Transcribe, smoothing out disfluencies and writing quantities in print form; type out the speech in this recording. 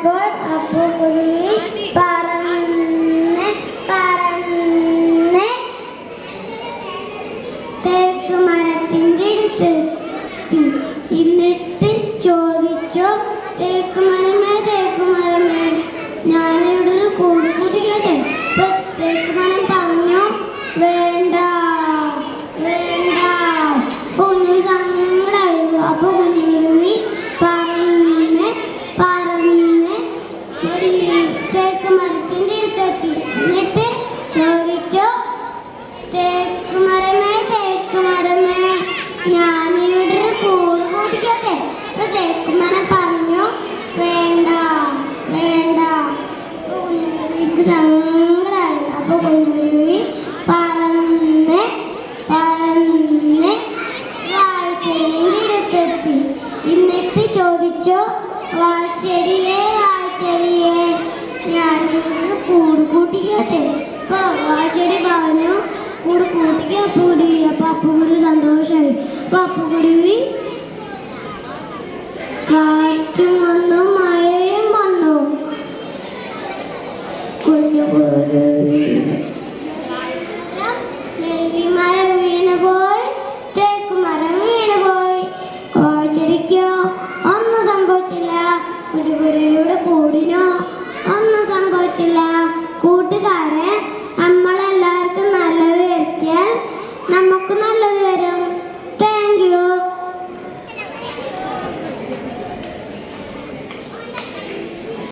അപ്പോൾ അപ്പുകുരുവി പറന്ന് പറന്ന് തേക്ക് മരത്തിൻ്റെ അടുത്തെത്തി. എന്നിട്ട് ചോദിച്ചു, തേക്ക് മരമേ ഞാനിവിടെ ഒരു കൂട് കൂട്ടിക്കട്ടെ? അപ്പൊ തേക്ക് മരം പറഞ്ഞു, വേണ്ട വേണ്ട. കുഞ്ഞു സങ്കടായിരുന്നു. അപ്പൊ കുഞ്ഞുകുരുവി പറന്ന് പറന്ന് തേക്ക് മരത്തിൻ്റെ അടുത്തെത്തി. എന്നിട്ട് ചോദിച്ചു, തേക്ക് മരമേ ഞാനിവിടെ ഒരു കൂട് കൂട്ടിക്കട്ടെ? അപ്പൊ തേക്ക് മരം പറഞ്ഞു, വേണ്ട വേണ്ട. കുഞ്ഞുകുരുവിക്ക് സങ്കടായി. അപ്പൊ കുഞ്ഞുകുരുവി പറന്ന് പറന്ന് വാഴച്ചെടിയുടെ അടുത്തെത്തി. എന്നിട്ട് ചോദിച്ചു, വാഴച്ചെടിയെ ഞാനിവിടെ കൂട് കൂട്ടിക്കട്ടെ? അപ്പൊ വാഴച്ചെടി പറഞ്ഞു, കൂട് കൂട്ടിക്കോ അപ്പുകുരുവി. അപ്പൊ അപ്പുകുരുവി സന്തോഷമായി. അപ്പൊ അപ്പുകുരുവി കാറ്റും വന്നു മഴയും വന്നു. കുഞ്ഞുകുരുവി നെല്ലിമരം വീണുപോയി, തേക്കുമരം വീണുപോയി. വാഴച്ചെടിക്കോ ഒന്നും സംഭവിച്ചില്ല. കുഞ്ഞുകുരുവിയുടെ കൂടിനോ ഒന്നും സംഭവിച്ചില്ല.